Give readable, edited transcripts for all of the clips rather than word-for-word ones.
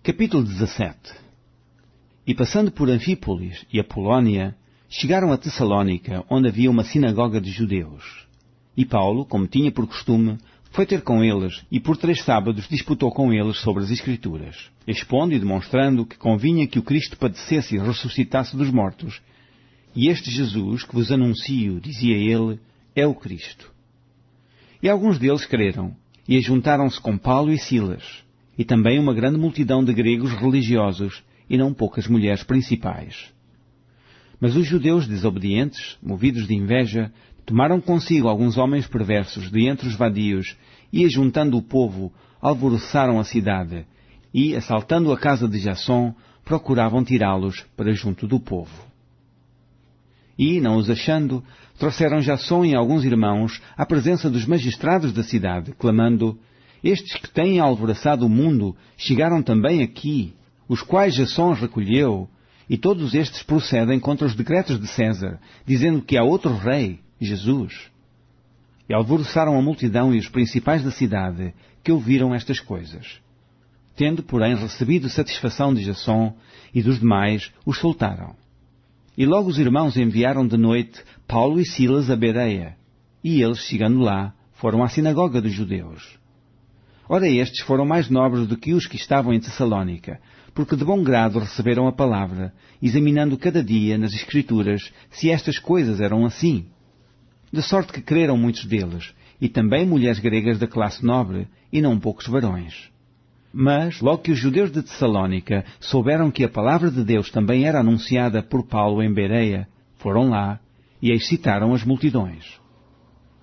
Capítulo 17. E passando por Anfípolis e Apolónia, chegaram a Tessalónica, onde havia uma sinagoga de judeus. E Paulo, como tinha por costume, foi ter com eles, e por 3 sábados disputou com eles sobre as Escrituras, expondo e demonstrando que convinha que o Cristo padecesse e ressuscitasse dos mortos. E este Jesus, que vos anuncio, dizia ele, é o Cristo. E alguns deles creram, e ajuntaram-se com Paulo e Silas, e também uma grande multidão de gregos religiosos, e não poucas mulheres principais. Mas os judeus desobedientes, movidos de inveja, tomaram consigo alguns homens perversos de entre os vadios, e, ajuntando o povo, alvoroçaram a cidade, e, assaltando a casa de Jasson, procuravam tirá-los para junto do povo. E, não os achando, trouxeram Jasson e alguns irmãos à presença dos magistrados da cidade, clamando: estes que têm alvoroçado o mundo chegaram também aqui, os quais Jasson recolheu, e todos estes procedem contra os decretos de César, dizendo que há outro rei, Jesus. E alvoroçaram a multidão e os principais da cidade, que ouviram estas coisas. Tendo, porém, recebido satisfação de Jasson e dos demais, os soltaram. E logo os irmãos enviaram de noite Paulo e Silas a Bereia, e eles, chegando lá, foram à sinagoga dos judeus. Ora, estes foram mais nobres do que os que estavam em Tessalónica, porque de bom grado receberam a palavra, examinando cada dia nas Escrituras se estas coisas eram assim. De sorte que creram muitos deles, e também mulheres gregas da classe nobre, e não poucos varões. Mas, logo que os judeus de Tessalónica souberam que a palavra de Deus também era anunciada por Paulo em Bereia, foram lá e excitaram as multidões.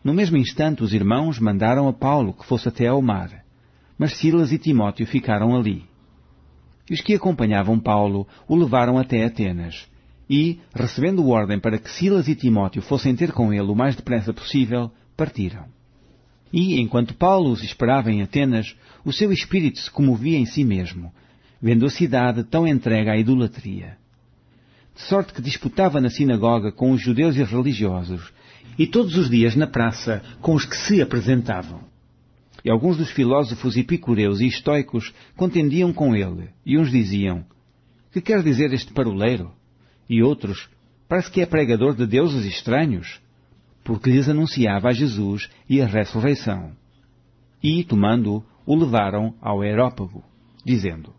No mesmo instante os irmãos mandaram a Paulo que fosse até ao mar, mas Silas e Timóteo ficaram ali. E os que acompanhavam Paulo o levaram até Atenas, e, recebendo ordem para que Silas e Timóteo fossem ter com ele o mais depressa possível, partiram. E, enquanto Paulo os esperava em Atenas, o seu espírito se comovia em si mesmo, vendo a cidade tão entregue à idolatria. De sorte que disputava na sinagoga com os judeus e religiosos, e todos os dias na praça com os que se apresentavam. E alguns dos filósofos epicureus e estoicos contendiam com ele, e uns diziam: que quer dizer este paroleiro? E outros: parece que é pregador de deuses estranhos, porque lhes anunciava a Jesus e a ressurreição. E, tomando-o, o levaram ao Areópago, dizendo: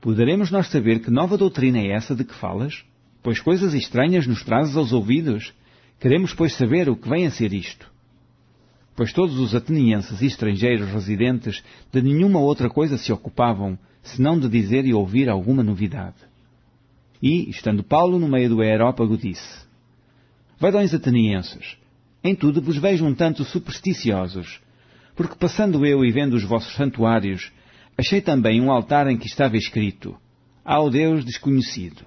poderemos nós saber que nova doutrina é essa de que falas? Pois coisas estranhas nos trazes aos ouvidos. Queremos, pois, saber o que vem a ser isto. Pois todos os atenienses e estrangeiros residentes de nenhuma outra coisa se ocupavam, senão de dizer e ouvir alguma novidade. E, estando Paulo no meio do Areópago, disse: varões atenienses, em tudo vos vejo um tanto supersticiosos, porque passando eu e vendo os vossos santuários, achei também um altar em que estava escrito: ao Deus desconhecido.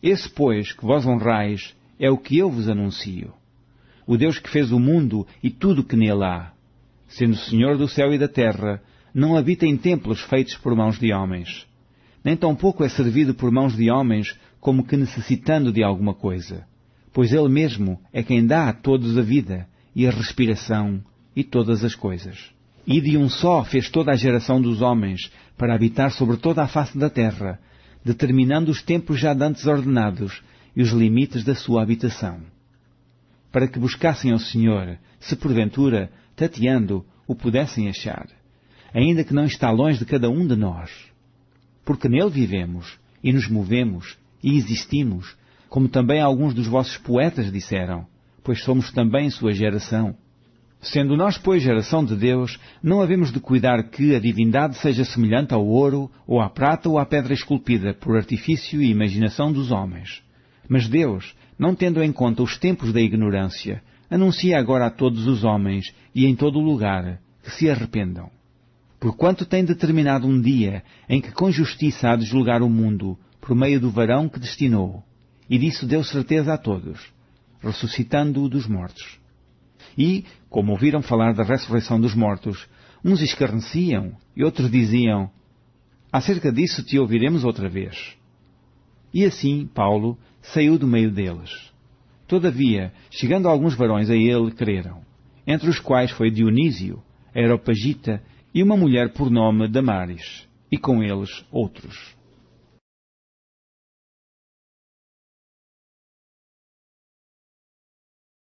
Esse, pois, que vós honrais, é o que eu vos anuncio. O Deus que fez o mundo e tudo o que nele há, sendo Senhor do céu e da terra, não habita em templos feitos por mãos de homens, nem tampouco é servido por mãos de homens como que necessitando de alguma coisa, pois Ele mesmo é quem dá a todos a vida e a respiração e todas as coisas. E de um só fez toda a geração dos homens para habitar sobre toda a face da terra, determinando os tempos já dantes ordenados e os limites da sua habitação, para que buscassem ao Senhor, se porventura, tateando, o pudessem achar, ainda que não está longe de cada um de nós. Porque nele vivemos, e nos movemos, e existimos, como também alguns dos vossos poetas disseram, pois somos também sua geração. Sendo nós, pois, geração de Deus, não havemos de cuidar que a divindade seja semelhante ao ouro, ou à prata, ou à pedra esculpida, por artifício e imaginação dos homens. Mas Deus, não tendo em conta os tempos da ignorância, anuncia agora a todos os homens e em todo o lugar que se arrependam. Porquanto tem determinado um dia em que com justiça há de julgar o mundo por meio do varão que destinou, e disso deu certeza a todos, ressuscitando-o dos mortos. E, como ouviram falar da ressurreição dos mortos, uns escarneciam e outros diziam: acerca disso te ouviremos outra vez. E assim Paulo saiu do meio deles. Todavia, chegando alguns varões a ele, creram, entre os quais foi Dionísio, Areopagita, e uma mulher por nome Damaris, e com eles outros.